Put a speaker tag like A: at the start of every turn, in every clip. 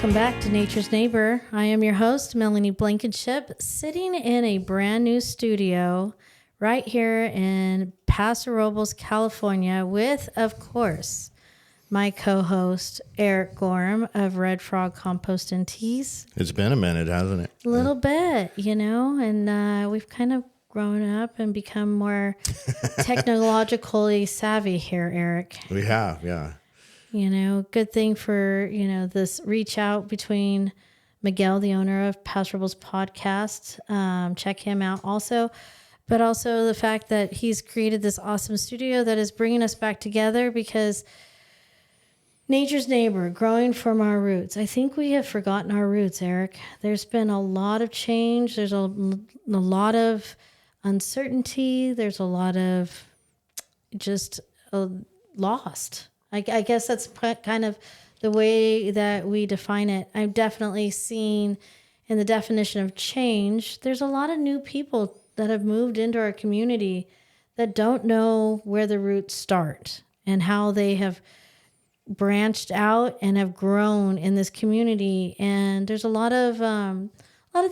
A: Welcome back to Nature's Neighbor. I am your host, Melanie Blankenship, sitting in a brand new studio right here in Paso Robles, California, with, of course, my co-host, Eric Gorham of Red Frog Compost and Teas.
B: It's been a minute, hasn't it?
A: A little bit, and we've kind of grown up and become more technologically savvy here, Eric.
B: We have, yeah.
A: Good thing for, this reach out between Miguel, the owner of Paso Robles Podcast. Check him out also. But also the fact that he's created this awesome studio that is bringing us back together because Nature's Neighbor, growing from our roots. I think we have forgotten our roots, Eric. There's been a lot of change. There's a lot of uncertainty. There's a lot of just lost. I guess that's kind of the way that we define it. I've definitely seen in the definition of change, there's a lot of new people that have moved into our community that don't know where the roots start and how they have branched out and have grown in this community. And there's a lot of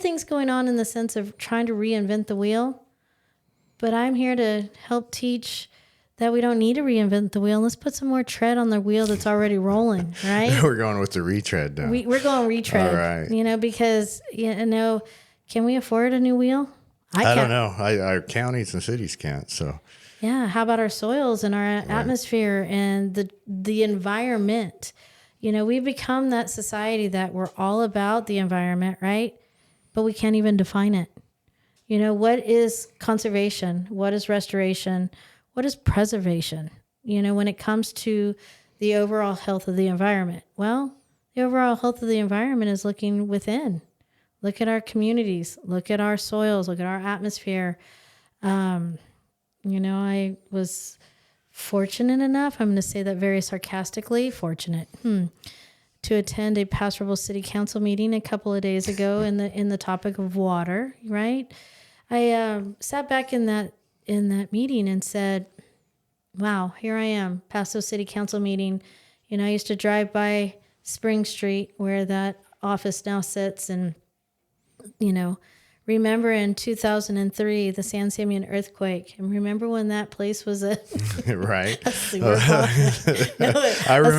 A: things going on in the sense of trying to reinvent the wheel. But I'm here to help teach that we don't need to reinvent the wheel. Let's put some more tread on the wheel that's already rolling, right?
B: We're going with the retread now.
A: We're going retread,
B: all right.
A: Because, can we afford a new wheel?
B: I don't know. Our counties and cities can't, so.
A: Yeah, how about our soils and our atmosphere and the environment? We've become that society that we're all about the environment, right? But we can't even define it. What is conservation? What is restoration? What is preservation? When it comes to the overall health of the environment. Well, the overall health of the environment is looking within. Look at our communities. Look at our soils. Look at our atmosphere. I was fortunate enough, I'm going to say that very sarcastically, fortunate, to attend a Paso Robles City Council meeting a couple of days ago in the topic of water, right? I sat back in that meeting and said, wow, here I am, Paso City Council meeting. I used to drive by Spring Street where that office now sits and, remember in 2003, the San Simeon earthquake. And remember when that place was a
B: right.
A: a sewer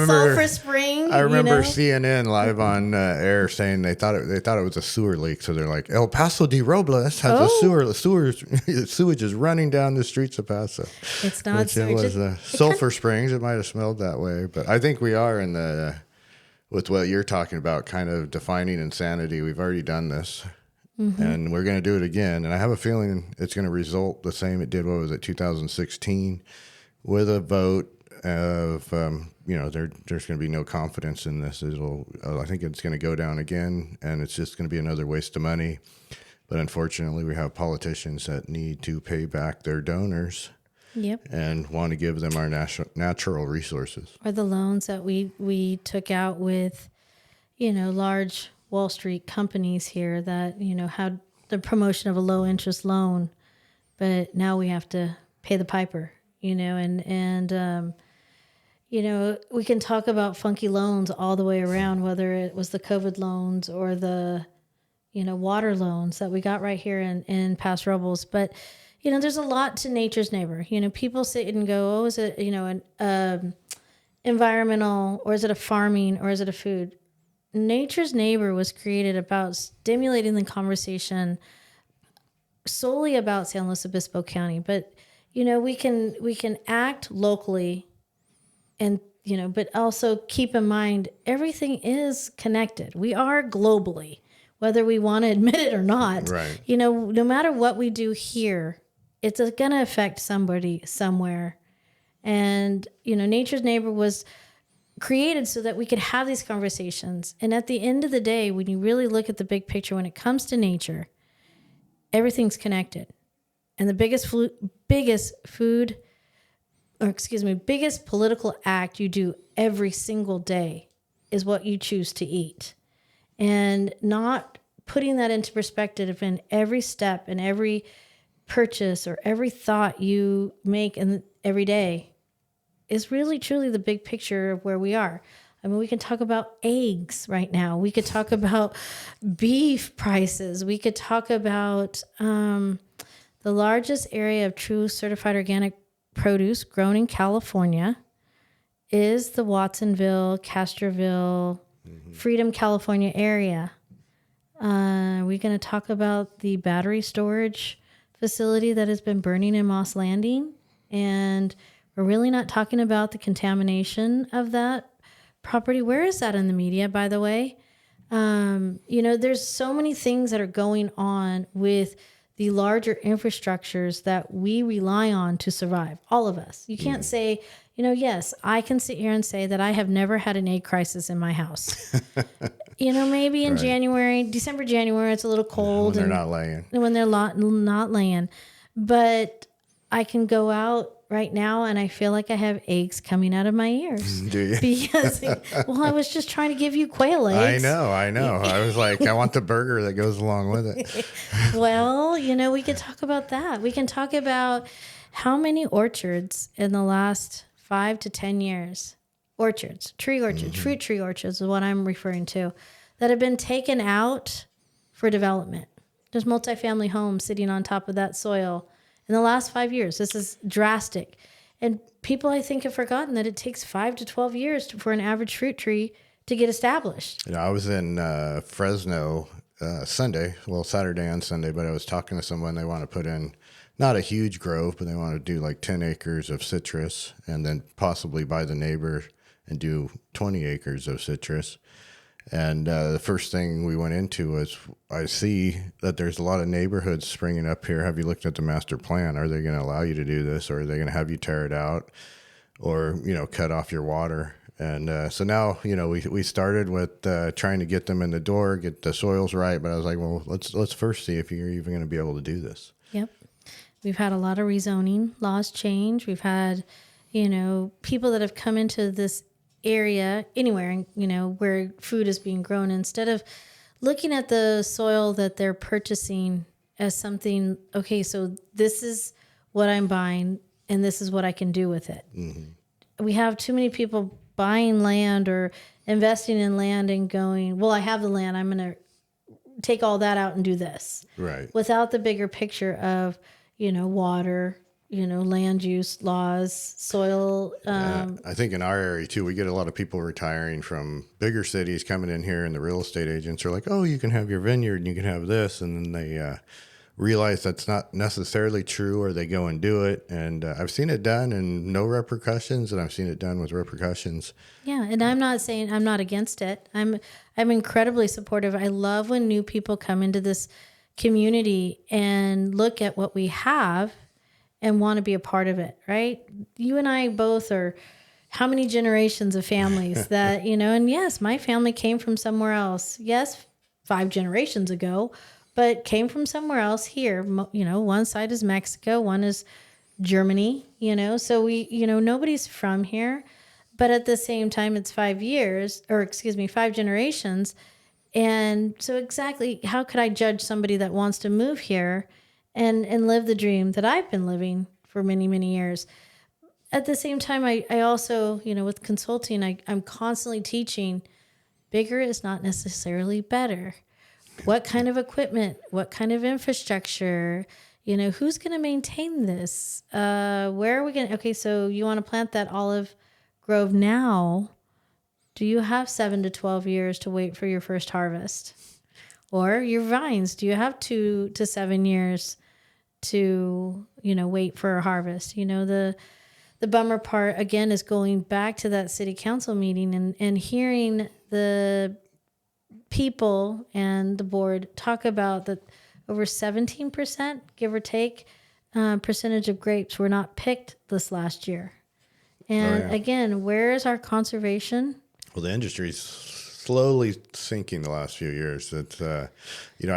A: sulfur spring.
B: I remember CNN live on air saying they thought it was a sewer leak. So they're like, El Paso de Robles has a sewage is running down the streets of Paso.
A: It's not
B: sewage. It was sulfur springs. It might have smelled that way, but I think we are in with what you're talking about, kind of defining insanity. We've already done this. Mm-hmm. And we're going to do it again. And I have a feeling it's going to result the same it did, 2016, with a vote of, there's going to be no confidence in this. I think it's going to go down again, and it's just going to be another waste of money. But unfortunately, we have politicians that need to pay back their donors.
A: Yep.
B: And want to give them our natural resources.
A: Or the loans that we took out with, large Wall Street companies here that, had the promotion of a low interest loan, but now we have to pay the piper, and we can talk about funky loans all the way around, whether it was the COVID loans or the, water loans that we got right here in Paso Robles. But, there's a lot to Nature's Neighbor. People sit and go, oh, is it, an environmental, or is it a farming, or is it a food? Nature's Neighbor was created about stimulating the conversation solely about San Luis Obispo County, but we can act locally, and but also keep in mind everything is connected. We are globally, whether we want to admit it or not.
B: Right.
A: No matter what we do here, it's going to affect somebody somewhere, and Nature's Neighbor was created so that we could have these conversations. And at the end of the day, when you really look at the big picture, when it comes to nature, everything's connected. And the biggest political act you do every single day is what you choose to eat. And not putting that into perspective in every step and every purchase or every thought you make every day is really truly the big picture of where we are. I mean, we can talk about eggs right now. We could talk about beef prices. We could talk about the largest area of true certified organic produce grown in California is the Watsonville, Castroville, Freedom, California area. We're going to talk about the battery storage facility that has been burning in Moss Landing. And we're really not talking about the contamination of that property. Where is that in the media, by the way? There's so many things that are going on with the larger infrastructures that we rely on to survive, all of us. You can't say, yes, I can sit here and say that I have never had an egg crisis in my house. Maybe in December, January, it's a little cold.
B: When they're not laying.
A: When they're not laying. But I can go out right now and I feel like I have eggs coming out of my ears.
B: Do you?
A: Because, I was just trying to give you quail eggs.
B: I know. I was like, I want the burger that goes along with it.
A: Well, we could talk about that. We can talk about how many orchards in the last 5 to 10 years, tree orchards, fruit tree orchards is what I'm referring to, that have been taken out for development. There's multifamily homes sitting on top of that soil in the last 5 years. This is drastic. And people, I think, have forgotten that it takes 5 to 12 years for an average fruit tree to get established.
B: I was in Fresno Saturday and Sunday, but I was talking to someone. They want to put in not a huge grove, but they want to do like 10 acres of citrus and then possibly buy the neighbor and do 20 acres of citrus. And the first thing we went into was, I see that there's a lot of neighborhoods springing up here. Have you looked at the master plan? Are they going to allow you to do this, or are they going to have you tear it out or, cut off your water? And so now, we started with trying to get them in the door, get the soils right. But I was like, well, let's first see if you're even going to be able to do this.
A: Yep. We've had a lot of rezoning laws change. We've had, people that have come into this area anywhere, where food is being grown, instead of looking at the soil that they're purchasing as something, okay, so this is what I'm buying and this is what I can do with it. Mm-hmm. We have too many people buying land or investing in land and going, well, I have the land, I'm going to take all that out and do this.
B: Right.
A: Without the bigger picture of, water, land use laws, soil.
B: I think in our area too, we get a lot of people retiring from bigger cities coming in here, and the real estate agents are like, oh, you can have your vineyard and you can have this. And then they realize that's not necessarily true, or they go and do it. And I've seen it done and no repercussions, and I've seen it done with repercussions.
A: Yeah. And I'm not saying I'm not against it. I'm incredibly supportive. I love when new people come into this community and look at what we have and want to be a part of it, right? You and I both are how many generations of families that, and yes, my family came from somewhere else. Yes, 5 generations ago, but came from somewhere else here. One side is Mexico, one is Germany, so we, nobody's from here, but at the same time, it's 5 generations. And so exactly, how could I judge somebody that wants to move here and live the dream that I've been living for many, many years? At the same time, I also, with consulting, I'm constantly teaching bigger is not necessarily better. What kind of equipment, what kind of infrastructure, who's going to maintain this? Where are we going to, okay, so you want to plant that olive grove now. Do you have 7 to 12 years to wait for your first harvest? Or your vines, do you have 2 to 7 years to, wait for a harvest? The bummer part, again, is going back to that city council meeting and hearing the people and the board talk about that over 17%, give or take, percentage of grapes were not picked this last year. And again, where is our conservation?
B: Well, the industry's slowly sinking the last few years. It's, I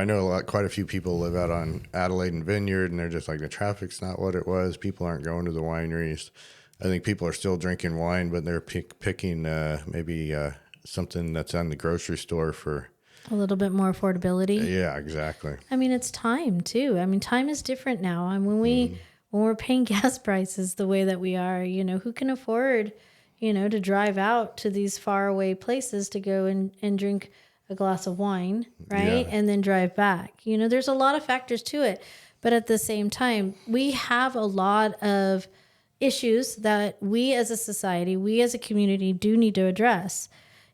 B: know quite a few people live out on Adelaide and Vineyard, and they're just like, the traffic's not what it was. People aren't going to the wineries. I think people are still drinking wine, but they're picking maybe something that's on the grocery store for
A: a little bit more affordability.
B: Yeah, exactly.
A: I mean, it's time too. I mean, time is different now. And when we're paying gas prices the way that we are, who can afford, to drive out to these faraway places to go and drink a glass of wine, right?
B: Yeah.
A: And then drive back. There's a lot of factors to it. But at the same time, we have a lot of issues that we as a society, we as a community do need to address,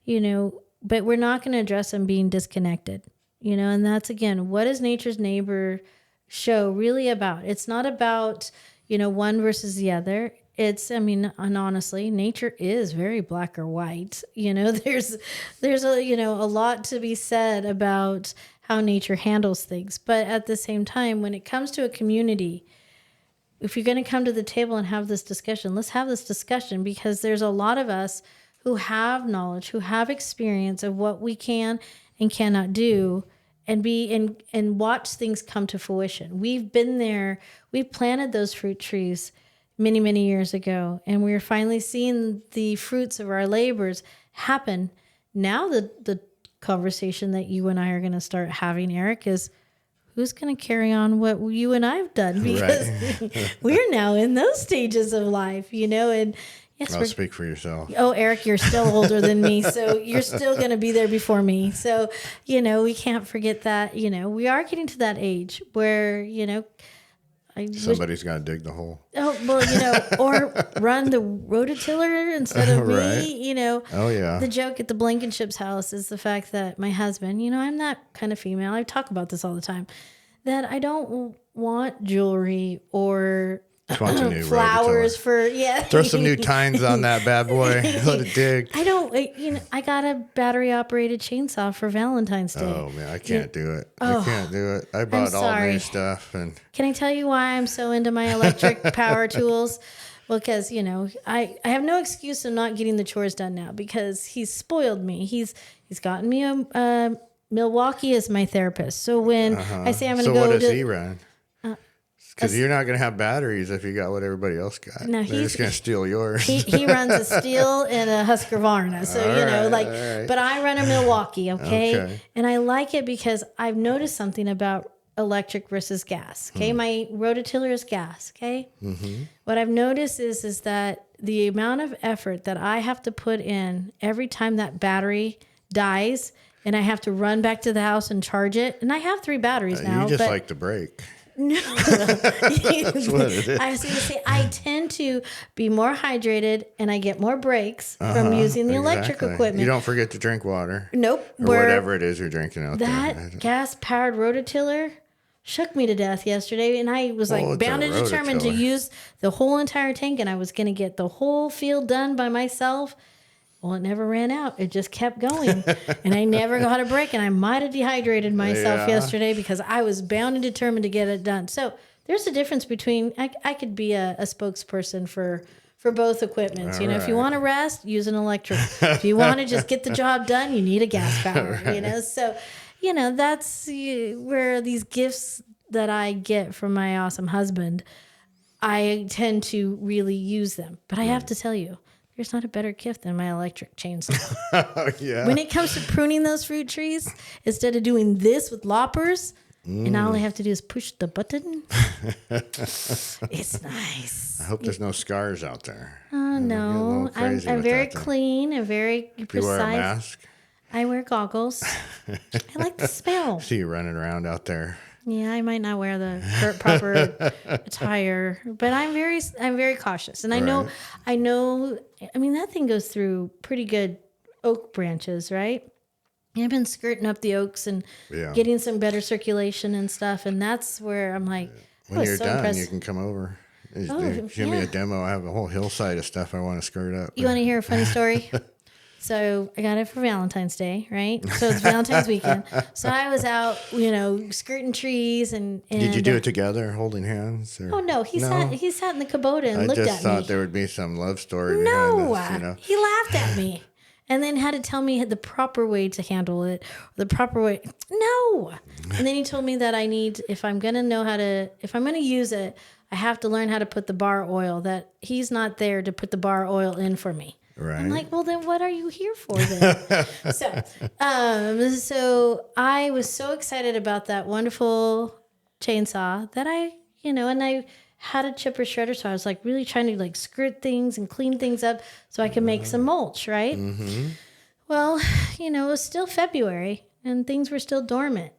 A: but we're not going to address them being disconnected, and that's, again, what is Nature's Neighbor show really about? It's not about, one versus the other. And honestly, nature is very black or white. There's a lot to be said about how nature handles things. But at the same time, when it comes to a community, if you're going to come to the table and have this discussion, let's have this discussion, because there's a lot of us who have knowledge, who have experience of what we can and cannot do, and watch things come to fruition. We've been there. We've planted those fruit trees many, many years ago, and we're finally seeing the fruits of our labors happen. Now the conversation that you and I are going to start having, Eric, is who's going to carry on what you and I have done, because we're now in those stages of life, and yes,
B: I'll speak for yourself.
A: Oh, Eric, you're still older than me, so you're still going to be there before me. So, we can't forget that, we are getting to that age where,
B: somebody's got to dig the hole.
A: Oh, well, or run the rototiller instead of
B: Right.
A: me,
B: Oh, yeah.
A: The joke at the Blankenship's house is the fact that my husband, I'm that kind of female. I talk about this all the time, that I don't want jewelry or
B: Just want some new
A: flowers
B: rototiller. Throw some new tines on that bad boy. Let it dig.
A: I got a battery operated chainsaw for Valentine's Day.
B: Oh, man, I can't do it. I can't do it. I bought all new stuff. And
A: can I tell you why I'm so into my electric power tools? Well, because, I have no excuse of not getting the chores done now, because he's spoiled me. He's gotten me a Milwaukee as my therapist. So when I say I'm going to go
B: So what does he run? Because you're not going to have batteries if you got what everybody else got.
A: No,
B: They're just going to steal yours.
A: He runs a Steel and a Husqvarna. So,
B: right.
A: But I run a Milwaukee, okay? And I like it because I've noticed something about electric versus gas, okay? My rototiller is gas, okay? Mm-hmm. What I've noticed is that the amount of effort that I have to put in every time that battery dies and I have to run back to the house and charge it, and I have 3 batteries now.
B: You just like to break.
A: No,
B: That's what it is.
A: I was going to say, I tend to be more hydrated and I get more breaks from using the electric equipment.
B: You don't forget to drink water.
A: Nope.
B: Or whatever it is you're drinking out there.
A: That gas-powered rototiller shook me to death yesterday, and I was bound and determined to use the whole entire tank, and I was going to get the whole field done by myself. Well, it never ran out. It just kept going. And I never got a break. And I might have dehydrated myself yesterday because I was bound and determined to get it done. So there's a difference between, I could be a spokesperson for both equipments. If you want to rest, use an electric. If you want to just get the job done, you need a gas power, So, that's where these gifts that I get from my awesome husband, I tend to really use them. But I have to tell you, there's not a better gift than my electric chainsaw.
B: Yeah.
A: When it comes to pruning those fruit trees, instead of doing this with loppers, and all I have to do is push the button, it's nice.
B: I hope there's no scars out there.
A: Oh, no. I'm very clean and very precise.
B: Do you wear a mask?
A: I wear goggles. I like the smell.
B: See you running around out there.
A: Yeah, I might not wear the proper attire, but I'm very cautious, and I know. I mean, that thing goes through pretty good oak branches, right? I've been skirting up the oaks and getting some better circulation and stuff, and that's where I'm like,
B: when you're done, you can come over. Give me a demo. I have a whole hillside of stuff I want to skirt up.
A: You want to hear a funny story? So I got it for Valentine's Day, right? So it's Valentine's weekend. So I was out, skirting trees and
B: did you do it together, holding hands? Or?
A: Oh no, he sat in the Kubota and looked at me. I
B: just thought there would be some love story behind this.
A: He laughed at me, and then had to tell me the proper way to handle it, the proper way. No, and then he told me that I need, if I'm gonna use it, I have to learn how to put the bar oil. That he's not there to put the bar oil in for me.
B: Right.
A: I'm like, well, then what are you here for then? So I was so excited about that wonderful chainsaw that I and I had a chipper shredder, so I was like really trying to like skirt things and clean things up so I could make some mulch, right?
B: Mm-hmm.
A: Well, it was still February and things were still dormant.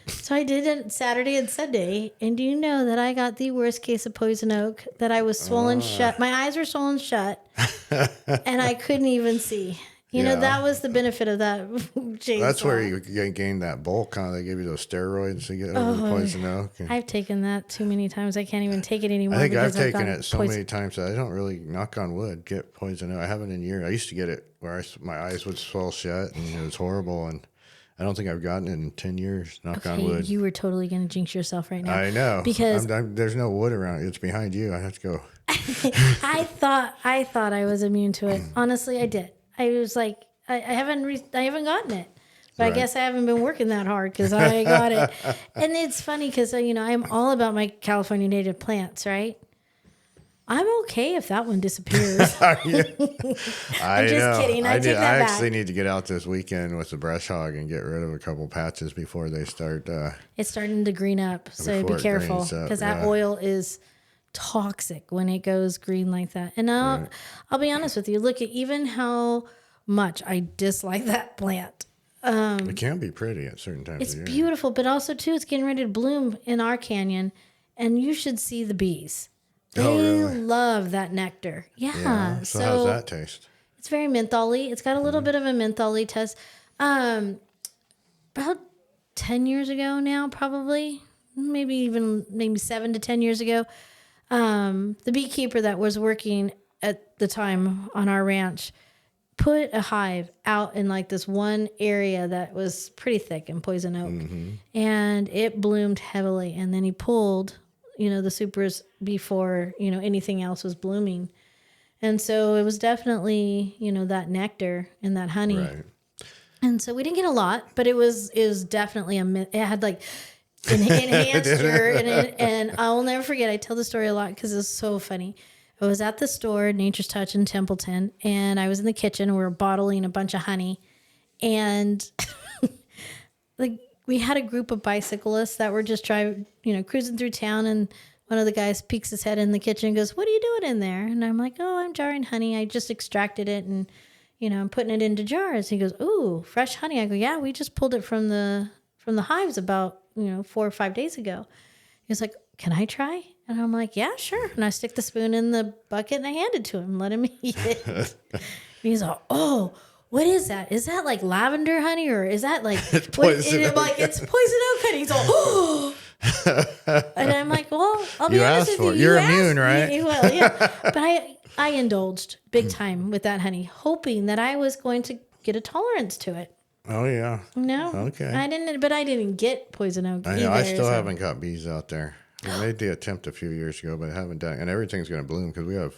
A: So I did it Saturday and Sunday, and do you know that I got the worst case of poison oak, that I was swollen shut. My eyes were swollen shut, and I couldn't even see. That was the benefit of that chainsaw.
B: That's where you gain that bulk, huh? They give you those steroids to get over the poison oak.
A: I've taken that too many times. I can't even take it anymore.
B: I think I've
A: because
B: taken
A: got
B: it so many times that I don't really, knock on wood, get poison oak. I haven't in years. I used to get it where my eyes would swell shut, and it was horrible, and I don't think I've gotten it in 10 years, knock on wood.
A: You were totally going to jinx yourself right now.
B: I know.
A: Because
B: there's no wood around. It's behind you. I have to go.
A: I thought I was immune to it. Honestly, I did. I was like, I haven't gotten it. But right. I guess I haven't been working that hard because I got it. And it's funny because, I'm all about my California native plants, right? I'm okay if that one disappears.
B: I'm
A: just kidding. I take that
B: I
A: back.
B: actually need to get out this weekend with the brush hog and get rid of a couple patches before they start.
A: It's starting to green up, so be careful because that oil is toxic when it goes green like that. And I'll be honest with you. Look at even how much I dislike that plant.
B: It can be pretty at certain times.
A: It's beautiful, but also too, it's getting ready to bloom in our canyon, and you should see the bees. They love that nectar. Yeah.
B: So how's that taste?
A: It's very mentholy. It's got a little bit of a mentholy taste. About 10 years ago now, probably, maybe 7 to 10 years ago, the beekeeper that was working at the time on our ranch put a hive out in like this one area that was pretty thick in poison oak, and it bloomed heavily. And then he pulled the supers before, anything else was blooming. And so it was definitely, that nectar and that honey.
B: Right.
A: And so we didn't get a lot, but it was definitely it had like enhanced your, and I'll never forget. I tell the story a lot because it's so funny. I was at the store, Nature's Touch in Templeton, and I was in the kitchen. We were bottling a bunch of honey, and we had a group of bicyclists that were just cruising through town, and one of the guys peeks his head in the kitchen and goes, "What are you doing in there?" And I'm like, "Oh, I'm jarring honey. I just extracted it and, I'm putting it into jars." He goes, "Ooh, fresh honey." I go, "Yeah, we just pulled it from the hives about, 4 or 5 days ago." He was like, "Can I try?" And I'm like, "Yeah, sure." And I stick the spoon in the bucket and I hand it to him, let him eat it. And he's like, "Oh, what is that? Is that like lavender honey, or is that like
B: it's poison oak?
A: I'm like, "It's poison oak honey." He's all, "Oh." And I'm like, "Well, I'll be honest with you.
B: You're immune, right?"
A: Well, yeah. But I indulged big time with that honey, hoping that I was going to get a tolerance to it.
B: Oh yeah.
A: No.
B: Okay.
A: I didn't get poison oak.
B: I know.
A: Either,
B: I still haven't got bees out there. We made the attempt a few years ago, but I haven't done it. And everything's going to bloom because we have,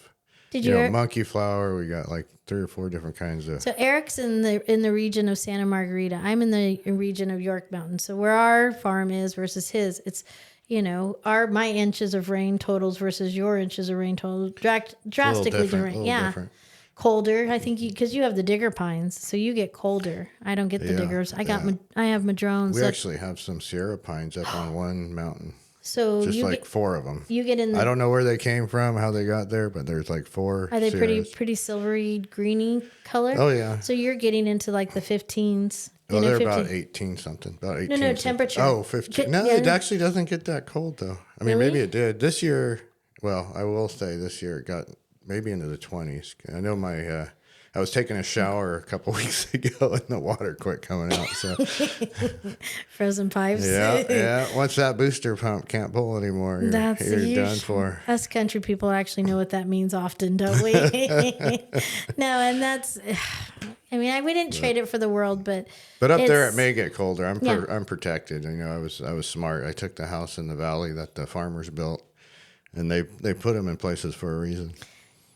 B: monkey flower. We got like 3 or 4 different kinds of.
A: So Eric's in the region of Santa Margarita. I'm in the region of York Mountain. So where our farm is versus his, it's, my inches of rain totals versus your inches of rain totals drastically different. Yeah.
B: Different.
A: Colder, I think, because you have the digger pines, so you get colder. I don't get the diggers. I have madrones.
B: We actually have some Sierra pines up on one mountain.
A: So
B: just like 4 of them.
A: You get in.
B: I don't know where they came from, how they got there, but there's like 4.
A: Are they
B: Sierras.
A: pretty silvery, greeny color?
B: Oh yeah.
A: So you're getting into like the 15s.
B: Well, they're 15. About 18 something. About 18.
A: No, temperature.
B: Oh, 15. No, it actually doesn't get that cold though. I mean, maybe it did this year. Well, I will say this year it got maybe into the 20s. I know I was taking a shower a couple weeks ago and the water quit coming out. So
A: frozen pipes.
B: Yeah. Once that booster pump can't pull anymore, you're done for.
A: Us country people actually know what that means often, don't we? No, and that's. I mean, we didn't trade it for the world, but
B: up there it may get colder. I'm protected. I was smart. I took the house in the valley that the farmers built, and they put them in places for a reason.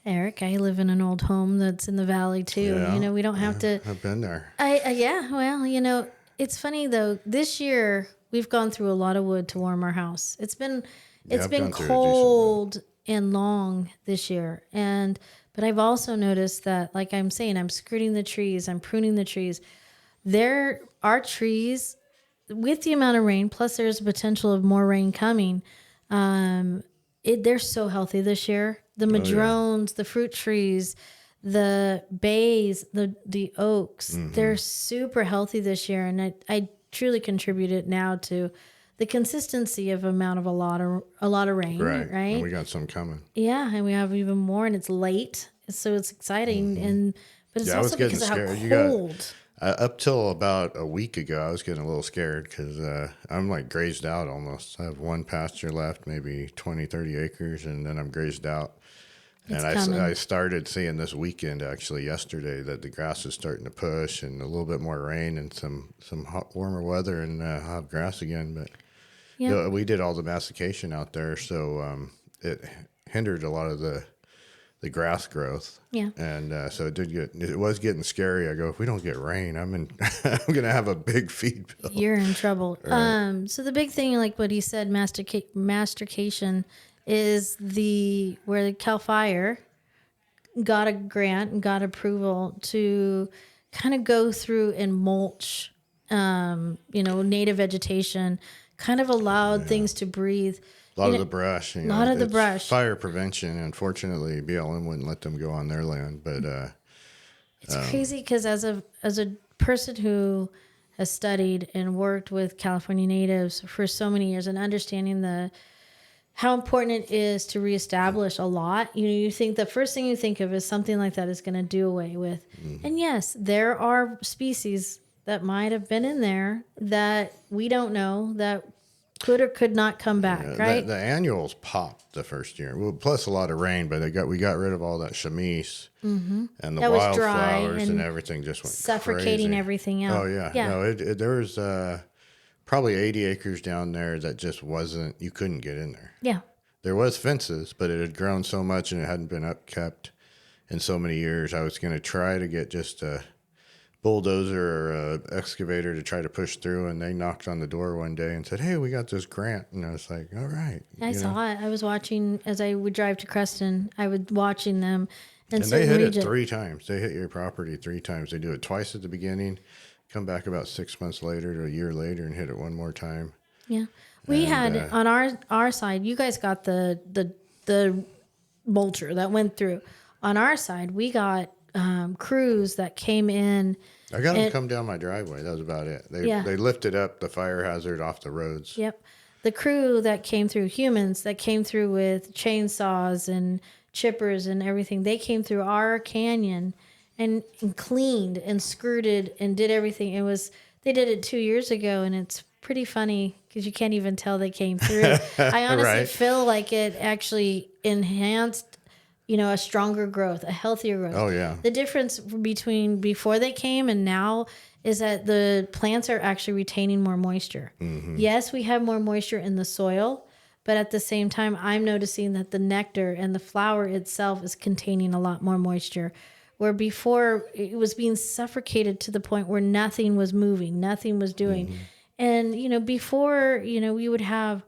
A: Eric, I live in an old home that's in the valley too.
B: Yeah,
A: we don't have to.
B: I've been there.
A: Well, it's funny though. This year we've gone through a lot of wood to warm our house. It's been cold and long this year, but I've also noticed that, like I'm saying, I'm skirting the trees, I'm pruning the trees. There are trees with the amount of rain, plus there's a potential of more rain coming. They're so healthy this year. The madrones, the fruit trees, the bays, the oaks, they're super healthy this year. And I truly contributed now to the consistency of amount of a lot of rain, right?
B: And we got some coming.
A: Yeah, and we have even more, and it's late, so it's exciting. But it's
B: I was
A: also
B: getting
A: because of
B: scared.
A: how cold.
B: Up till about a week ago, I was getting a little scared because I'm like grazed out almost. I have one pasture left, maybe 20, 30 acres, and then I'm grazed out. And I started seeing this weekend, actually yesterday, that the grass is starting to push and a little bit more rain and some hot, warmer weather, and I'll have grass again. But we did all the mastication out there, so it hindered a lot of the grass growth.
A: Yeah.
B: And so it was getting scary. I go, if we don't get rain, I'm going to have a big feed bill.
A: You're in trouble.
B: Right.
A: So the big thing, like what he said, mastication is where Cal Fire got a grant and got approval to kind of go through and mulch, native vegetation, kind of allowed things to breathe.
B: A lot of the brush.
A: A lot of the brush.
B: Fire prevention. Unfortunately, BLM wouldn't let them go on their land. But
A: it's crazy because as a person who has studied and worked with California natives for so many years and understanding how important it is to reestablish a lot, you think the first thing you think of is something like that is going to do away with. And yes, there are species that might have been in there that we don't know that could or could not come back, right?
B: The annuals popped the first year. Well, plus a lot of rain, but we got rid of all that chamise and the
A: That was dry
B: wildflowers and everything just went
A: suffocating
B: crazy.
A: everything else.
B: Oh yeah. No, there was probably 80 acres down there that just you couldn't get in there.
A: Yeah.
B: There was fences, but it had grown so much and it hadn't been upkept in so many years. I was going to try to get just a bulldozer or a excavator to try to push through, and they knocked on the door one day and said, "Hey, we got this grant." And I was like, "All right."
A: I saw it. I was watching as I would drive to Creston. I was watching them.
B: And they hit it 3 times. They hit your property 3 times. They do it twice at the beginning, come back about 6 months later to a year later and hit it one more time.
A: Yeah. We had on our side, you guys got the mulcher that went through. On our side, we got crews that came in.
B: I got them come down my driveway. That was about it. They lifted up the fire hazard off the roads.
A: Yep. The crew that came through, humans that came through with chainsaws and chippers and everything, they came through our canyon and cleaned and skirted and did everything. They did it 2 years ago, and it's pretty funny because you can't even tell they came through. I honestly feel like it actually enhanced a stronger growth, a healthier growth.
B: Oh, yeah.
A: The difference between before they came and now is that the plants are actually retaining more moisture. Mm-hmm. Yes, we have more moisture in the soil, but at the same time, I'm noticing that the nectar and the flower itself is containing a lot more moisture. Where before it was being suffocated to the point where nothing was moving, nothing was doing. Mm-hmm. And, before, we would have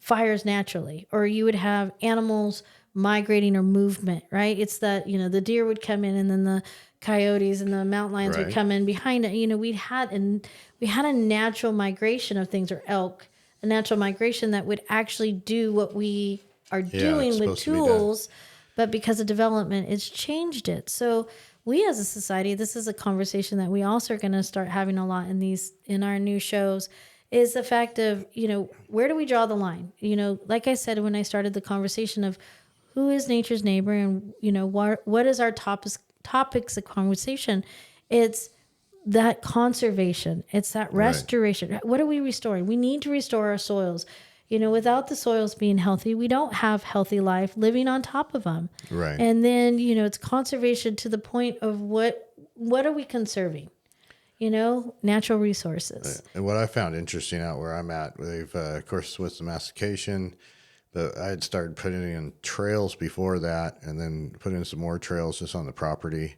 A: fires naturally, or you would have animals migrating or movement, right? It's that, the deer would come in and then the coyotes and the mountain lions would come in behind it. We had a natural migration of things, or elk, a natural migration that would actually do what we are doing with tools, but because of development, it's changed it. So we as a society, this is a conversation that we also are going to start having a lot in our new shows, is the fact of, where do we draw the line? Like I said, when I started the conversation of who is nature's neighbor and, what is our topics of conversation? It's that conservation. It's that restoration. Right. What are we restoring? We need to restore our soils. Without the soils being healthy, we don't have healthy life living on top of them.
B: Right.
A: And then, it's conservation to the point of what are we conserving? Natural resources.
B: And what I found interesting out where I'm at, they've, of course, with the mastication, I had started putting in trails before that, and then put in some more trails just on the property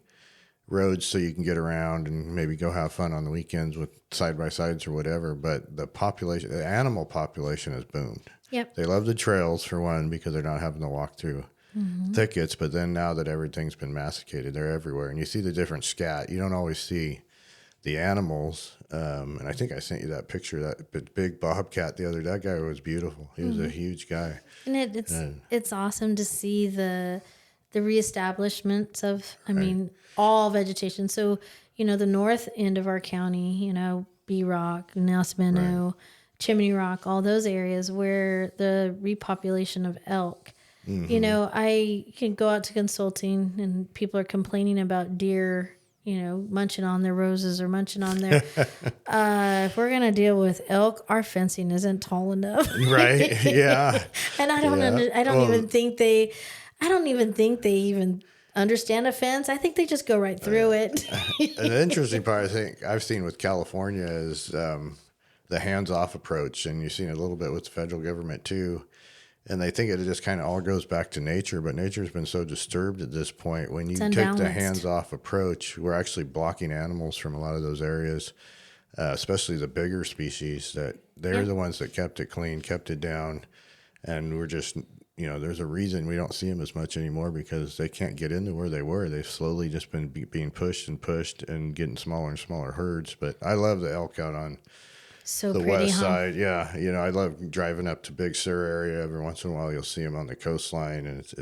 B: roads so you can get around and maybe go have fun on the weekends with side-by-sides or whatever. But the animal population has boomed.
A: Yep.
B: They love the trails, for one, because they're not having to walk through thickets. But then now that everything's been masticated, they're everywhere. And you see the different scat. You don't always see the animals. And I think I sent you that picture, that big bobcat the other day. That guy was beautiful. He was a huge guy.
A: And it's awesome to see the reestablishment of, I mean, all vegetation. So, the north end of our county, B Rock, Nasmeno, Chimney Rock, all those areas where the repopulation of elk. I can go out to consulting and people are complaining about deer, munching on their roses or munching on their. If we're gonna deal with elk, our fencing isn't tall enough.
B: Right? Yeah.
A: And I don't. I don't even think they. I don't even think they even understand a fence. I think they just go right through it.
B: An interesting part I think I've seen with California is the hands-off approach, and you've seen it a little bit with the federal government too. And they think it just kind of all goes back to nature, but nature's been so disturbed at this point. When you take the hands-off approach, we're actually blocking animals from a lot of those areas, especially the bigger species. That they're the ones that kept it clean, kept it down, and we're just, there's a reason we don't see them as much anymore because they can't get into where they were. They've slowly just been being pushed and getting smaller and smaller herds. But I love the elk out on
A: So
B: the
A: pretty,
B: west side. Yeah. I love driving up to Big Sur area. Every once in a while you'll see them on the coastline, and it's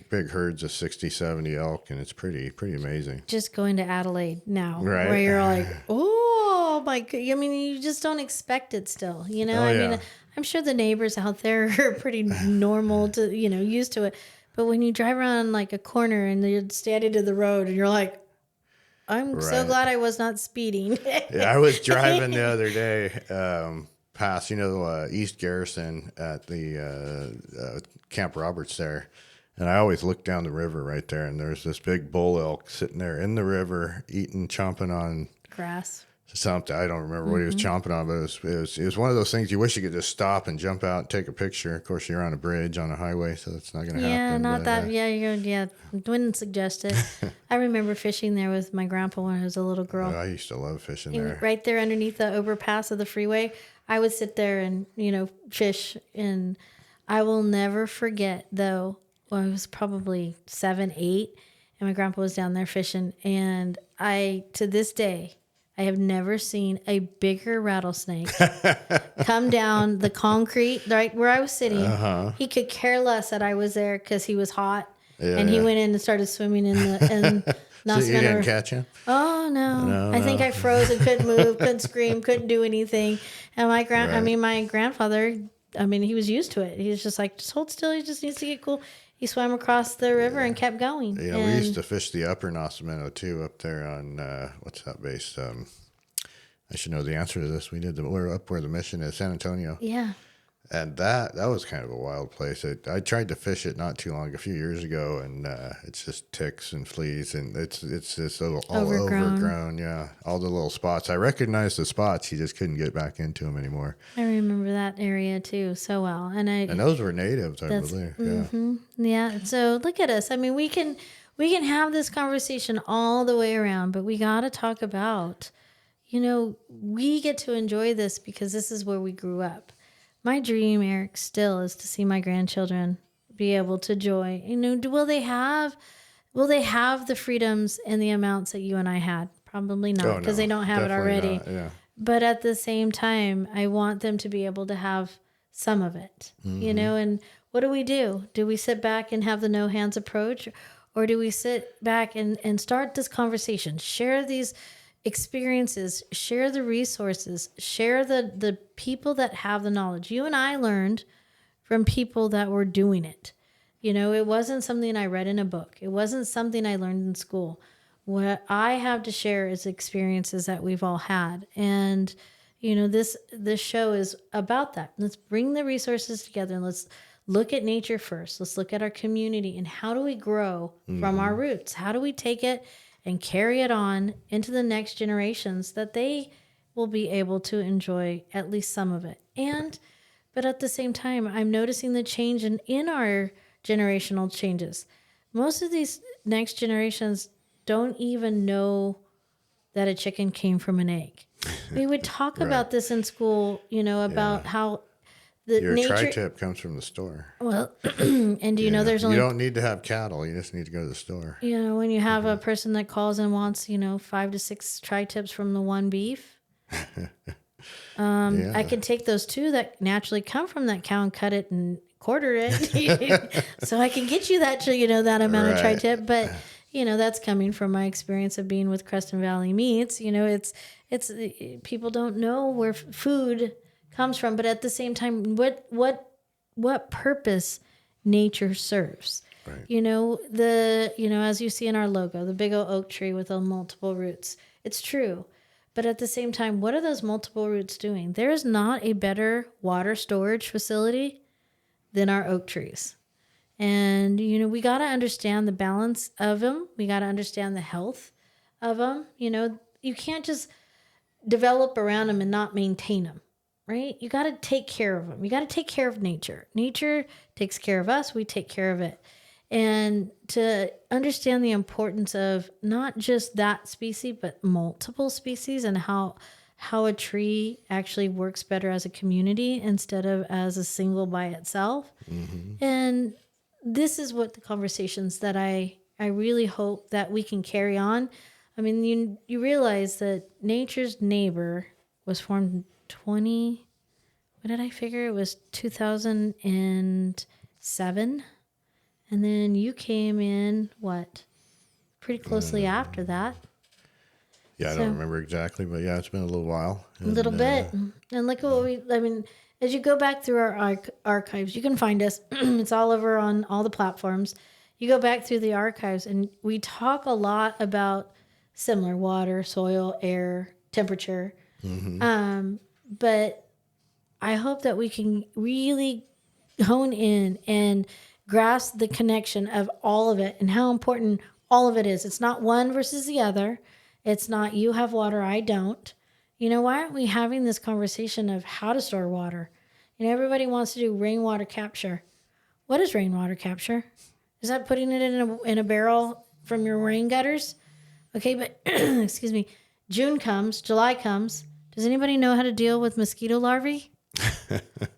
B: big herds of 60, 70 elk, and it's pretty amazing.
A: Just going to Adelaide now,
B: Right.
A: where you're like, oh my god. I mean, you just don't expect it still, I mean, I'm sure the neighbors out there are pretty normal to, used to it. But when you drive around like a corner and you're standing to the road and you're like, I'm so glad I was not speeding.
B: Yeah, I was driving the other day past, East Garrison at the Camp Roberts there. And I always look down the river right there. And there's this big bull elk sitting there in the river chomping on
A: grass.
B: Something. I don't remember what he was chomping on, but it was one of those things you wish you could just stop and jump out and take a picture. Of course, you're on a bridge on a highway, so that's not going to happen.
A: Yeah, not that. Wouldn't suggest it. I remember fishing there with my grandpa when I was a little girl.
B: I used to love fishing there.
A: Right there underneath the overpass of the freeway, I would sit there and fish. And I will never forget though. Well, I was probably 7, 8, and my grandpa was down there fishing. And to this day, I have never seen a bigger rattlesnake come down the concrete right where I was sitting. He could care less that I was there because he was hot, and he went in and started swimming in the.
B: So you didn't catch him?
A: Oh no! I think I froze and couldn't move, couldn't scream, couldn't do anything. And my grandfather, he was used to it. He was just like, just hold still. He just needs to get cool. He swam across the river and kept going.
B: Yeah, we used to fish the upper Nascimento too up there on, what's that base? I should know the answer to this. We're up where the mission is, San Antonio.
A: Yeah.
B: And that was kind of a wild place. I tried to fish it not too long, a few years ago, and it's just ticks and fleas, and it's just all overgrown. Yeah, all the little spots. I recognized the spots. You just couldn't get back into them anymore.
A: I remember that area too so well, and
B: those were natives, I believe.
A: Yeah. So look at us. I mean, we can have this conversation all the way around, but we got to talk about, we get to enjoy this because this is where we grew up. My dream, Eric, still is to see my grandchildren be able to enjoy. Will they have the freedoms and the amounts that you and I had? Probably not, because they don't have it already.
B: Not, yeah.
A: But at the same time, I want them to be able to have some of it. And what do? Do we sit back and have the no hands approach, or do we sit back and start this conversation, share these experiences, share the resources, share the people that have the knowledge? You and I learned from people that were doing it. It wasn't something I read in a book. It wasn't something I learned in school. What I have to share is experiences that we've all had. And, this show is about that. Let's bring the resources together and let's look at nature first. Let's look at our community and how do we grow from our roots? How do we take it and carry it on into the next generations that they will be able to enjoy at least some of it. But at the same time, I'm noticing the change in our generational changes. Most of these next generations don't even know that a chicken came from an egg. We would talk about this in school, about how the
B: Your
A: nature.
B: tri-tip comes from the store.
A: Well, and do you know there's
B: You
A: only,
B: don't need to have cattle. You just need to go to the store.
A: when you have a person that calls and wants, 5 to 6 tri-tips from the one beef,
B: Yeah.
A: I can take those 2 that naturally come from that cow and cut it and quarter it. So I can get you that, that amount of
B: Right.
A: tri-tip. But, that's coming from my experience of being with Creston Valley Meats. It's people don't know where food comes from, but at the same time, what purpose nature serves.
B: Right.
A: As you see in our logo, the big oak tree with the multiple roots. It's true. But at the same time, what are those multiple roots doing? There is not a better water storage facility than our oak trees. And, we got to understand the balance of them. We got to understand the health of them. You can't just develop around them and not maintain them, right? You got to take care of them. You got to take care of nature. Nature takes care of us. We take care of it. And to understand the importance of not just that species, but multiple species, and how a tree actually works better as a community instead of as a single by itself. Mm-hmm. And this is what the conversations that I really hope that we can carry on. I mean, you realize that Nature's Neighbor was formed what did I figure? It was 2007. And then you came in, pretty closely after that.
B: Yeah, I don't remember exactly, but yeah, it's been a little while.
A: A little bit. And look at what as you go back through our archives, you can find us. It's all over on all the platforms. You go back through the archives, and we talk a lot about similar water, soil, air, temperature. Mm-hmm. But I hope that we can really hone in and grasp the connection of all of it and how important all of it is. It's not one versus the other. It's not you have water, I don't. Why aren't we having this conversation of how to store water? Everybody wants to do rainwater capture. What is rainwater capture? Is that putting it in a barrel from your rain gutters? Okay, but excuse me. June comes, July comes. Does anybody know how to deal with mosquito larvae?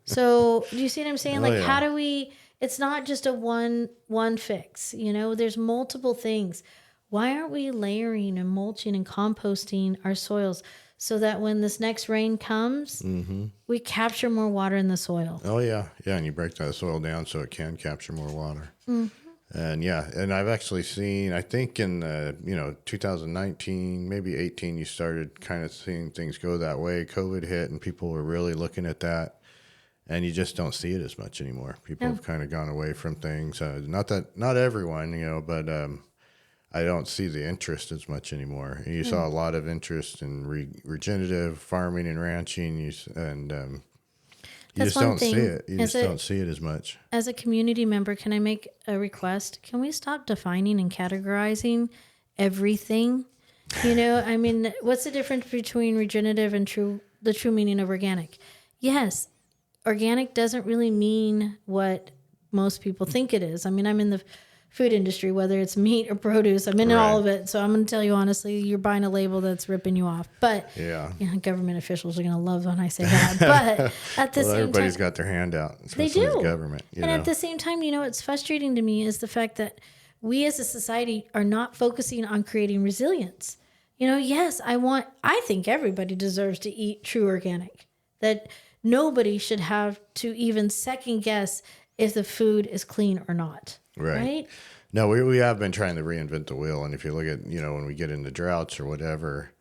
A: So do you see what I'm saying? How do we? It's not just a one fix. There's multiple things. Why aren't we layering and mulching and composting our soils so that when this next rain comes, mm-hmm. we capture more water in the soil?
B: Oh yeah, and you break that soil down so it can capture more water. Mm-hmm. And I've actually seen, I think in 2019, maybe 18, you started kind of seeing things go that way. COVID hit, and people were really looking at that. And you just don't see it as much anymore. People have kind of gone away from things. Not everyone, but I don't see the interest as much anymore. You saw a lot of interest in regenerative farming and ranching, you just don't see it. You just don't see it as much.
A: As a community member, can I make a request? Can we stop defining and categorizing everything? What's the difference between regenerative and the true meaning of organic? Yes. Organic doesn't really mean what most people think it is. I'm in the food industry, whether it's meat or produce. I'm in all of it. So I'm going to tell you honestly, you're buying a label that's ripping you off. But government officials are going to love when I say that. But at the same time,
B: everybody's got their hand out.
A: They do.
B: The government.
A: At the same time, what's frustrating to me is the fact that we as a society are not focusing on creating resilience. Yes, I think everybody deserves to eat true organic. That nobody should have to even second guess if the food is clean or not. Right?
B: No, we have been trying to reinvent the wheel. And if you look at, when we get into droughts or whatever,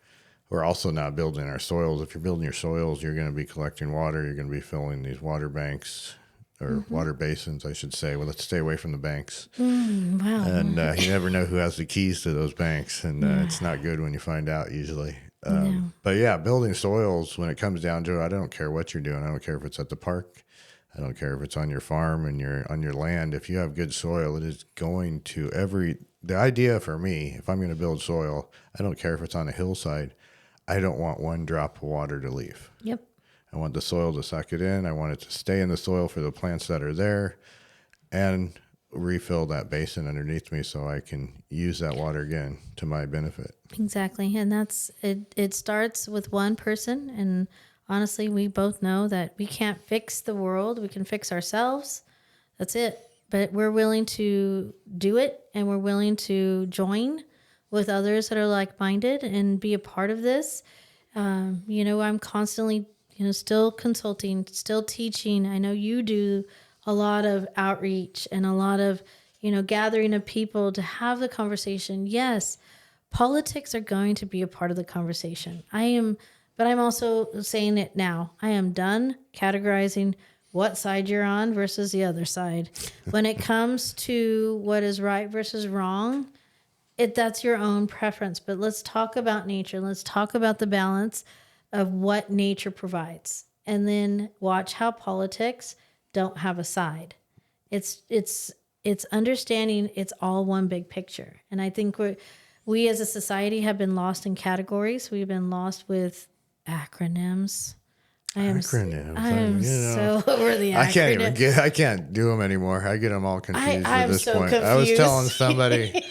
B: we're also not building our soils. If you're building your soils, you're going to be collecting water. You're going to be filling these water banks or water basins, I should say. Well, let's stay away from the banks.
A: Wow.
B: And you never know who has the keys to those banks. And it's not good when you find out usually. But yeah, building soils, when it comes down to it, I don't care what you're doing. I don't care if it's at the park. I don't care if it's on your farm and you're on your land. If you have good soil, it is going to the idea for me, if I'm going to build soil, I don't care if it's on a hillside. I don't want one drop of water to leave.
A: Yep.
B: I want the soil to suck it in. I want it to stay in the soil for the plants that are there and refill that basin underneath me so I can use that water again to my benefit.
A: Exactly. And that's it starts with one person, and honestly, we both know that we can't fix the world. We can fix ourselves. That's it. But we're willing to do it, and we're willing to join with others that are like-minded and be a part of this. I'm constantly, still consulting, still teaching. I know you do a lot of outreach and a lot of, gathering of people to have the conversation. Yes, politics are going to be a part of the conversation. But I'm also saying it now. I am done categorizing what side you're on versus the other side. When it comes to what is right versus wrong, that's your own preference. But let's talk about nature. Let's talk about the balance of what nature provides, and then watch how politics don't have a side. It's understanding it's all one big picture. And I think we as a society have been lost in categories. We've been lost with acronyms. I am so over the acronyms.
B: I can't do them anymore. I get them all confused at this point.
A: Confused.
B: I was telling somebody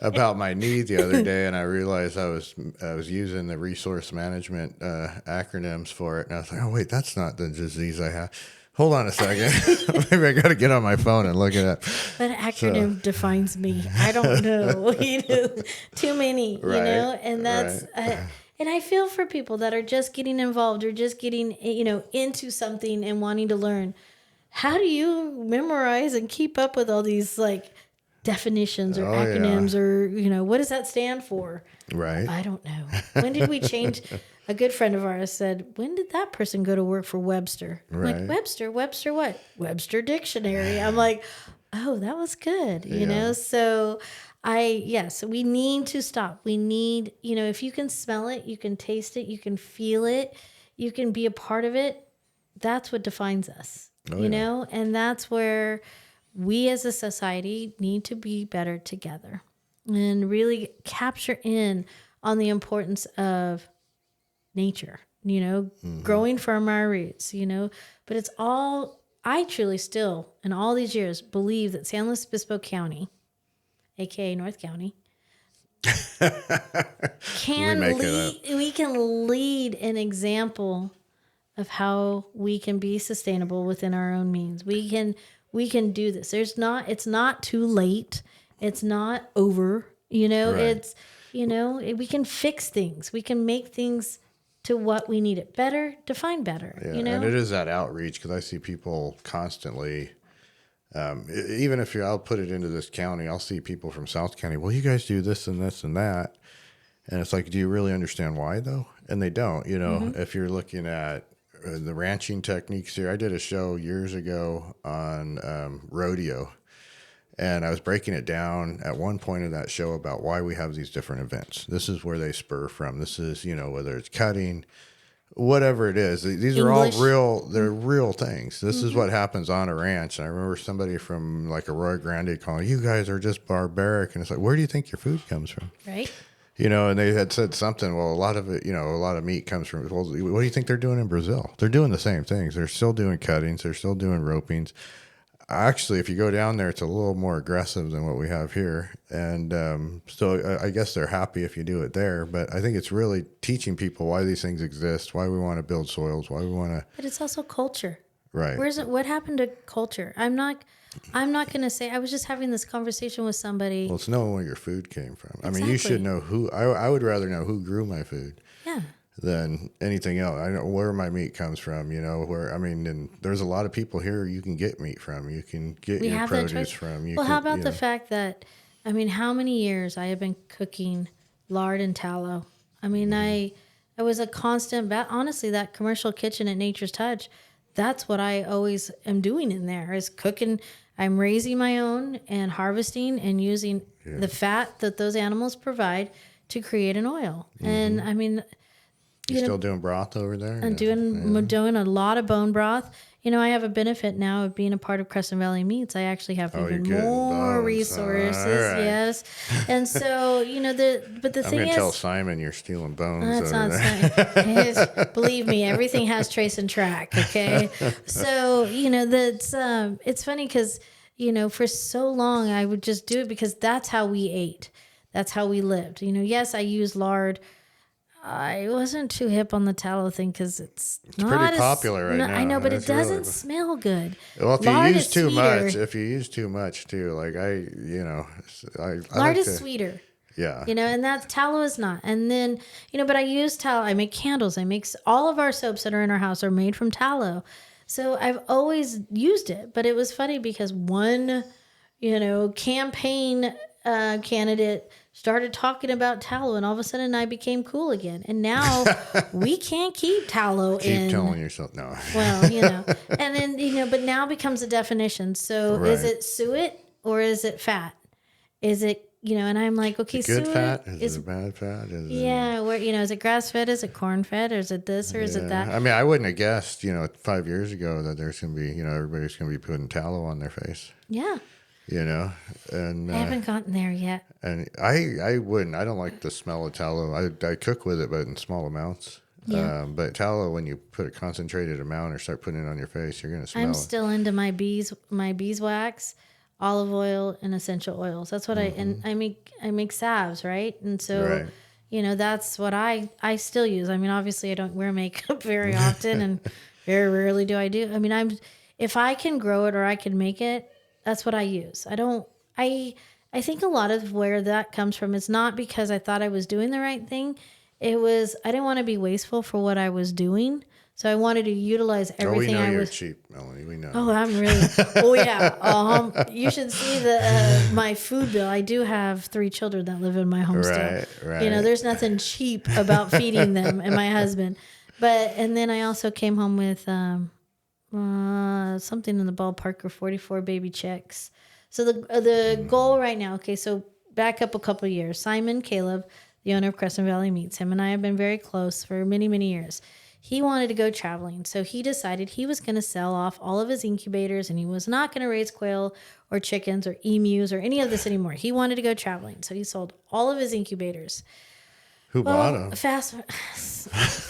B: about my knee the other day, and I realized I was using the resource management acronyms for it, and I was like, oh wait, that's not the disease I have. Hold on a second. Maybe I got to get on my phone and look it up.
A: That acronym defines me. I don't know. Too many, and that's.
B: Right.
A: And I feel for people that are just getting involved or just getting, into something and wanting to learn. How do you memorize and keep up with all these definitions or acronyms or, what does that stand for?
B: Right.
A: I don't know. When did we change? A good friend of ours said, when did that person go to work for Webster? I'm
B: right.
A: like, Webster what? Webster Dictionary. I'm like, oh, that was good. So we need to stop. We need, if you can smell it, you can taste it, you can feel it, you can be a part of it. That's what defines us, and that's where we as a society need to be better together and really capture in on the importance of nature, growing from our roots, but it's all, I truly still, in all these years, believe that San Luis Obispo County, aka North County, we can lead an example of how we can be sustainable within our own means. We can do this. It's not too late. It's not over.
B: Right.
A: It's we can fix things. We can make things to what we need it better, define better.
B: Yeah, and it is that outreach, because I see people constantly. Even if I'll put it into this county, I'll see people from South County. Well, you guys do this and this and that, and it's like, do you really understand why though? And they don't. If you're looking at the ranching techniques here, I did a show years ago on rodeo, and I was breaking it down at one point of that show about why we have these different events. This is where they spur from. This is whether it's cutting, whatever it is, these are all real. They're real things. This is what happens on a ranch. And I remember somebody from Arroyo Grande calling, "You guys are just barbaric." And it's like, where do you think your food comes from?
A: Right.
B: And they had said something. Well, a lot of it, a lot of meat comes from. Well, what do you think they're doing in Brazil? They're doing the same things. They're still doing cuttings. They're still doing ropings. Actually, if you go down there, it's a little more aggressive than what we have here. And so I guess they're happy if you do it there. But I think it's really teaching people why these things exist, why we want to build soils, why we want to.
A: But it's also culture.
B: Right.
A: What happened to culture? I'm not going to say, I was just having this conversation with somebody.
B: Well, it's knowing where your food came from.
A: Exactly.
B: I mean, you should know who. I would rather know who grew my food.
A: Yeah.
B: Than anything else. I know where my meat comes from, and there's a lot of people here you can get meat from. You can get your produce from.
A: How about the fact that, how many years I have been cooking lard and tallow? I was a constant, honestly, that commercial kitchen at Nature's Touch, that's what I always am doing in there is cooking. I'm raising my own and harvesting and using the fat that those animals provide to create an oil. And
B: You still doing broth over there?
A: I'm doing a lot of bone broth. I have a benefit now of being a part of Crescent Valley Meats. I actually have even more resources. Right. Yes. And so, but the thing is, I'm going to tell
B: Simon you're stealing bones.
A: That's not believe me, everything has trace and track. Okay. So, it's funny because, for so long I would just do it because that's how we ate. That's how we lived. Yes, I use lard I wasn't too hip on the tallow thing because it's not
B: pretty popular right
A: I
B: now.
A: know, but it
B: It's really-
A: doesn't smell good.
B: Well, if
A: Lard
B: you use
A: is
B: too
A: sweeter.
B: much, too, like I
A: Lard
B: like
A: is
B: to,
A: sweeter.
B: yeah.
A: And that tallow is not. And then, but I use tallow. I make candles. All of our soaps that are in our house are made from tallow. So I've always used it. But it was funny because one, campaign candidate started talking about tallow, and all of a sudden I became cool again. And now we can't keep tallow
B: Keep
A: in.
B: telling yourself no.
A: Well, and then, but now becomes a definition. So is
B: Right.
A: it suet or is it fat? Is it, and I'm like, okay,
B: Good
A: suet
B: fat? Is it a bad fat?
A: where, is it grass fed? Is it corn fed? Or is it this or is it that?
B: I mean, I wouldn't have guessed, 5 years ago that there's going to be, everybody's going to be putting tallow on their face,
A: Yeah.
B: and
A: I haven't gotten there yet.
B: and I wouldn't. I don't like the smell of tallow. I cook with it, but in small amounts.
A: Yeah.
B: But tallow, when you put a concentrated amount or start putting it on your face, you're going to smell
A: I'm
B: it.
A: still into my beeswax, olive oil, and essential oils. That's what I make salves, right? And so,
B: Right.
A: that's what I still use. I mean, obviously I don't wear makeup very often and very rarely do I do. I mean, if I can grow it or I can make it, that's what I use. I think a lot of where that comes from is not because I thought I was doing the right thing. It was, I didn't want to be wasteful for what I was doing. So I wanted to utilize everything
B: we know
A: I
B: you're
A: was.
B: cheap, Melanie. We know.
A: Oh, I'm really. Oh yeah. You should see the my food bill. I do have 3 children that live in my home still.
B: Right.
A: There's nothing cheap about feeding them and my husband. And then I also came home with something in the ballpark of 44 baby chicks. So the goal right now. Okay, so back up a couple of years. Simon Caleb, the owner of Crescent Valley Meats, him and I have been very close for many, many years. He wanted to go traveling, so he decided he was going to sell off all of his incubators, and he was not going to raise quail or chickens or emus or any of this anymore. He wanted to go traveling, so he sold all of his incubators.
B: Who bought them?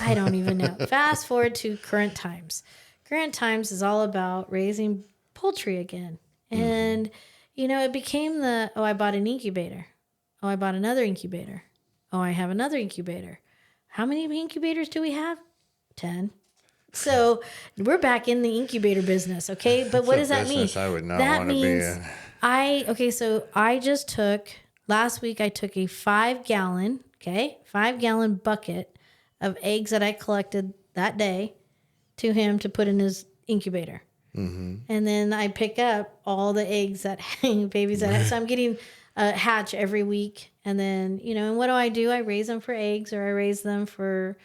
A: I don't even know. Fast forward to current times. Current times is all about raising poultry again. And, it became I bought an incubator. Oh, I bought another incubator. Oh, I have another incubator. How many incubators do we have? 10. So we're back in the incubator business, okay? But what does that mean?
B: I would not
A: That
B: want to be
A: means
B: in.
A: So I just took, last week I took a 5-gallon bucket of eggs that I collected that day to him to put in his incubator. Mm-hmm. And then I pick up all the eggs that hang, babies that hang. So I'm getting a hatch every week. And then, and what do? I raise them for eggs or I raise them for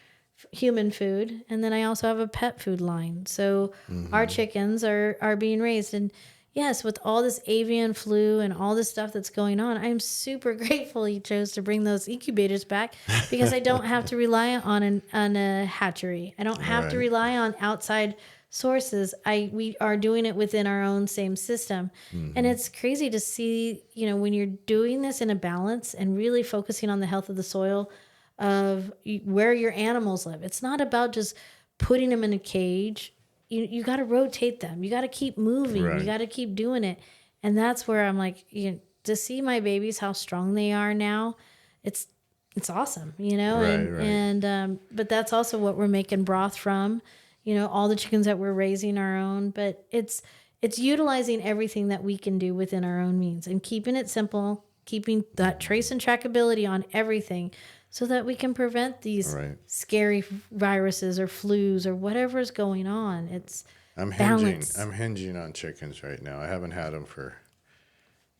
A: human food. And then I also have a pet food line. So our chickens are being raised. And yes, with all this avian flu and all this stuff that's going on, I'm super grateful he chose to bring those incubators back because I don't have to rely on a hatchery. I don't have to rely on outside sources. We are doing it within our own same system. And it's crazy to see, when you're doing this in a balance and really focusing on the health of the soil of where your animals live. It's not about just putting them in a cage. You got to rotate them. You got to keep moving.
B: Right.
A: You got to keep doing it. And that's where I'm like, to see my babies, how strong they are now, it's awesome,
B: Right.
A: And but that's also what we're making broth from, all the chickens that we're raising our own, but it's utilizing everything that we can do within our own means and keeping it simple, keeping that trace and trackability on everything so that we can prevent these scary viruses or flus or whatever's going on. It's balance.
B: I'm hinging on chickens right now. I haven't had them for,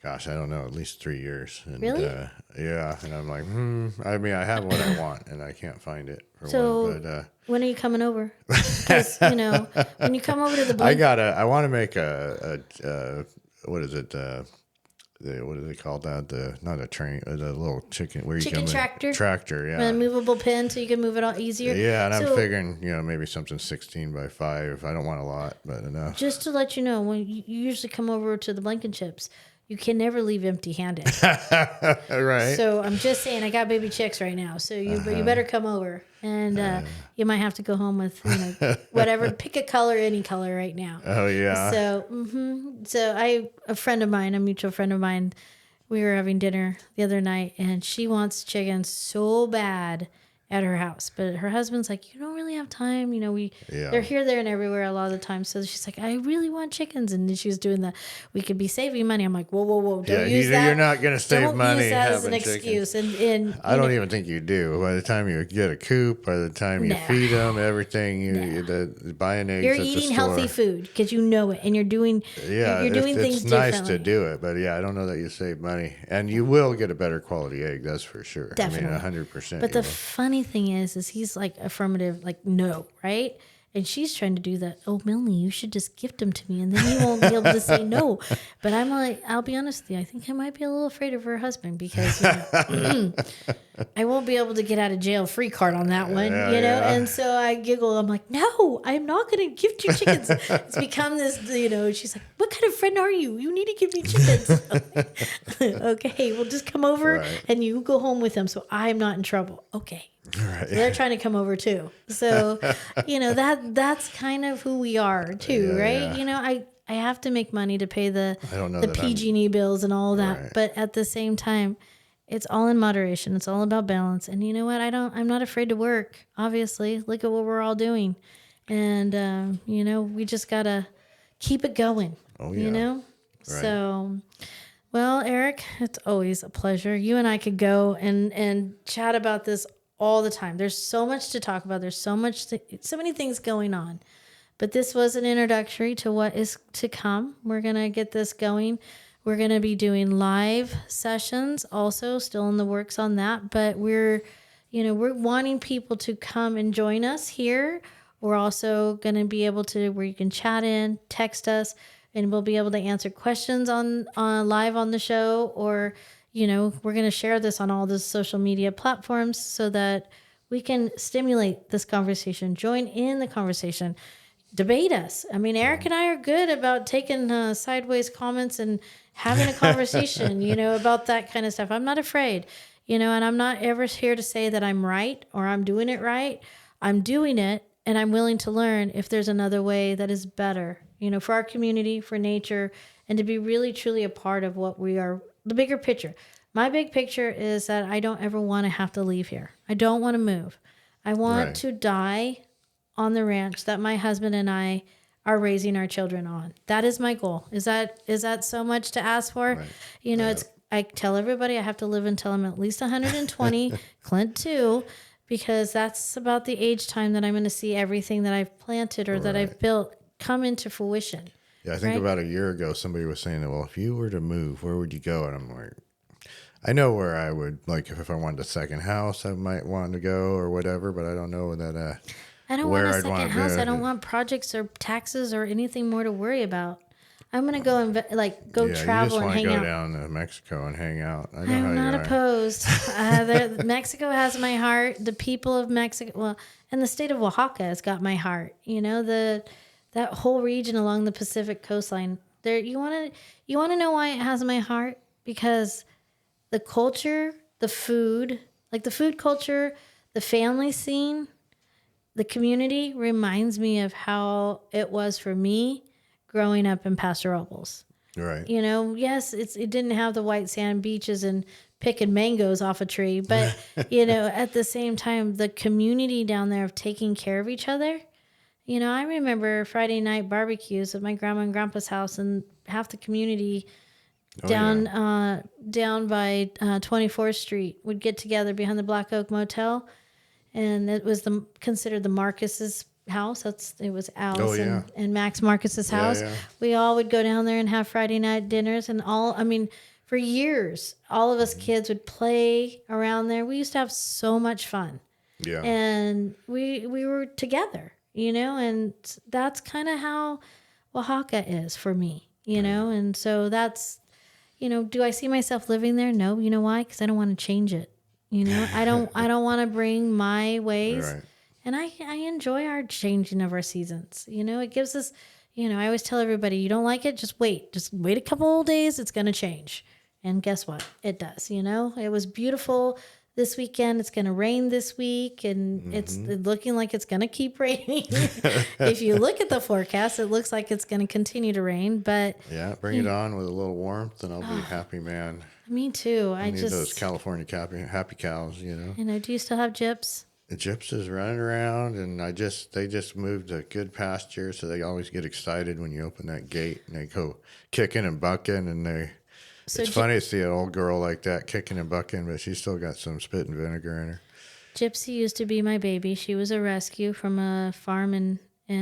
B: gosh, I don't know, at least 3 years. And,
A: really?
B: Yeah. And I'm like, I mean, I have what I want and I can't find it for
A: so
B: one. But
A: when are you coming over? Because, when you come over to the
B: I want to make what is it? What do they call that? Not a train, the little chicken. Where you
A: chicken tractor.
B: Tractor, yeah.
A: A movable pin so you can move it all easier.
B: Yeah, and I'm figuring, maybe something 16 by 5. I don't want a lot, but enough.
A: Just to let you know, when you usually come over to the Blankenchips, you can never leave empty-handed.
B: Right.
A: So I'm just saying, I got baby chicks right now, so you better come over, and you might have to go home with whatever. Pick a color, any color, right now.
B: Oh yeah.
A: So a friend of mine, a mutual friend of mine, we were having dinner the other night, and she wants chickens so bad, at her house. But her husband's like, you don't really have time.
B: Yeah.
A: They're here, there, and everywhere a lot of the time. So she's like, I really want chickens. And then she was doing we could be saving money. I'm like, whoa. Don't use that.
B: You're not going to save money.
A: Use that as an
B: having
A: excuse.
B: chickens.
A: And
B: I don't even think you do. By the time you get a coop, by the time you feed them, everything, the buying eggs
A: you're
B: at
A: eating
B: the store.
A: healthy food because you know it, and you're doing you're doing things
B: it's nice
A: differently.
B: to do it, but I don't know that you save money, and you will get a better quality egg. That's for sure.
A: Definitely.
B: 100%.
A: But the funny thing is he's like affirmative, like no, right? And she's trying to do that. Oh, Melanie, you should just gift them to me, and then you won't be able to say no. But I'm like, I'll be honest with you. I think I might be a little afraid of her husband because I won't be able to get out of jail free card on that one,
B: Yeah.
A: And so I giggle. I'm like, no, I'm not going to gift you chickens. It's become this, She's like, what kind of friend are you? You need to give me chickens. Okay, well, just come over and you go home with them, so I'm not in trouble. Okay.
B: Right.
A: So they're trying to come over too. So, that's kind of who we are too, right?
B: Yeah.
A: I have to make money to pay the
B: that
A: PG&E bills and all that,
B: Right.
A: but at the same time, it's all in moderation. It's all about balance. And you know what? I'm not afraid to work. Obviously, look at what we're all doing, and we just gotta keep it going.
B: Oh yeah. Right.
A: So. Well, Eric, it's always a pleasure. You and I could go and chat about this all the time. There's so much to talk about. There's so many things going on. But this was an introductory to what is to come. We're going to get this going. We're going to be doing live sessions also, still in the works on that. But we're wanting people to come and join us here. We're also going to be able to, where you can chat in, text us, and we'll be able to answer questions on live on the show, or we're going to share this on all the social media platforms so that we can stimulate this conversation, join in the conversation, debate us. I mean, Eric and I are good about taking sideways comments and having a conversation, about that kind of stuff. I'm not afraid, and I'm not ever here to say that I'm right or I'm doing it right. I'm doing it, and I'm willing to learn if there's another way that is better, for our community, for nature, and to be really, truly a part of what we are, the bigger picture. My big picture is that I don't ever want to have to leave here. I don't want to move. I want to die on the ranch that my husband and I are raising our children on. That is my goal. Is that so much to ask for? Right. I tell everybody I have to live until I'm at least 120, Clint too, because that's about the age time that I'm going to see everything that I've planted or that I've built come into fruition.
B: Yeah, I think about a year ago, somebody was saying, well, if you were to move, where would you go? And I'm like, I know where I would, like, if I wanted a second house, I might want to go or whatever, but I don't know that.
A: I don't want a second house. I don't want projects or taxes or anything more to worry about. I'm gonna go and travel and hang out.
B: You just want to go down to Mexico and hang out.
A: I'm not opposed. Mexico has my heart. The people of Mexico, and the state of Oaxaca has got my heart. That whole region along the Pacific coastline. There, you want to know why it has my heart? Because the culture, the food, like the food culture, the family scene, the community reminds me of how it was for me growing up in Paso Robles.
B: Right.
A: Yes, it didn't have the white sand beaches and picking mangoes off a tree, but at the same time, the community down there of taking care of each other. I remember Friday night barbecues at my grandma and grandpa's house, and half the community down by 24th Street would get together behind the Black Oak Motel, and it was considered the Marcus's house. It was Alice and Max Marcus's house. Yeah. We all would go down there and have Friday night dinners, and for years, all of us kids would play around there. We used to have so much fun. Yeah. And we were together, and that's kind of how Oaxaca is for me, and so that's, do I see myself living there? No. You know why? Because I don't want to change it. I don't want to bring my ways. Right. And I enjoy our changing of our seasons. It gives us, I always tell everybody, you don't like it, just wait a couple of days. It's going to change. And guess what? It does. It was beautiful this weekend. It's going to rain this week, and it's looking like it's going to keep raining. If you look at the forecast, it looks like it's going to continue to rain, but
B: bring it on with a little warmth and I'll be happy, man.
A: Me too.
B: I need those California happy cows,
A: Do you still have gyps?
B: Gyps is running around, and they just moved to good pasture, so they always get excited when you open that gate, and they go kicking and bucking, and
A: So
B: it's funny to see an old girl like that kicking and bucking, but she's still got some spit and vinegar in her.
A: Gypsy used to be my baby. She was a rescue from a farm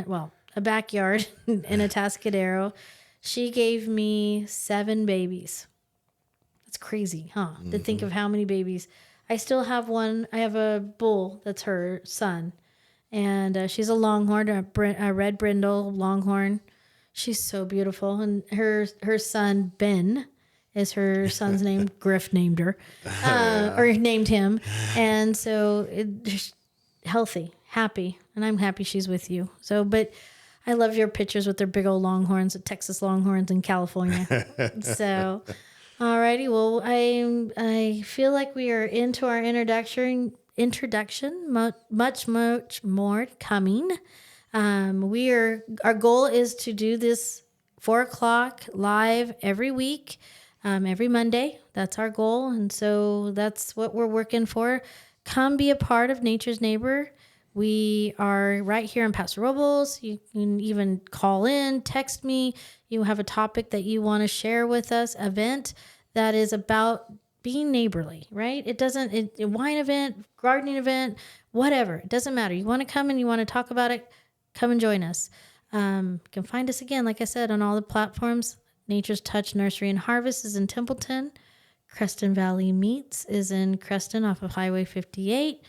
A: well, a backyard in Atascadero. She gave me 7 babies. That's crazy, huh? To think of how many babies. I still have one. I have a bull that's her son. And she's a longhorn, a red brindle longhorn. She's so beautiful. And her son, Ben, is her son's name. Griff named her, or named him. And so healthy, happy. And I'm happy she's with you. So, but I love your pictures with their big old longhorns, the Texas Longhorns in California. So, alrighty. Well, I feel like we are into our introduction. Much more coming. Our goal is to do this 4:00 live every week, every Monday. That's our goal, and so that's what we're working for. Come be a part of Nature's Neighbor. We are right here in Paso Robles. You can even call in, text me. You have a topic that you want to share with us, event that is about being neighborly, right? A wine event, gardening event, whatever. It doesn't matter. You want to come and you want to talk about it, come and join us. You can find us again, like I said, on all the platforms. Nature's Touch Nursery and Harvest is in Templeton. Creston Valley Meats is in Creston off of Highway 58.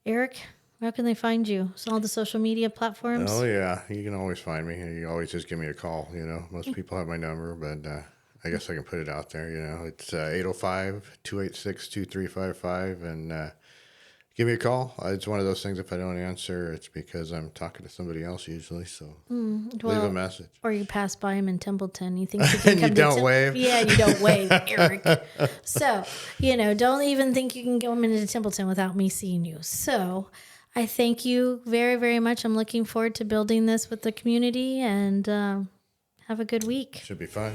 A: Eric, how can they find you? So all the social media platforms?
B: Oh, yeah. You can always find me. You always just give me a call. Most people have my number, but I guess I can put it out there. It's 805-286-2355, and give me a call. It's one of those things, if I don't answer, it's because I'm talking to somebody else usually, so leave a message.
A: Or you pass by him in Templeton. You think you can come
B: and you don't wave?
A: Yeah, you don't wave, Eric. So, don't even think you can go into Templeton without me seeing you. So I thank you very, very much. I'm looking forward to building this with the community, and have a good week.
B: Should be fun.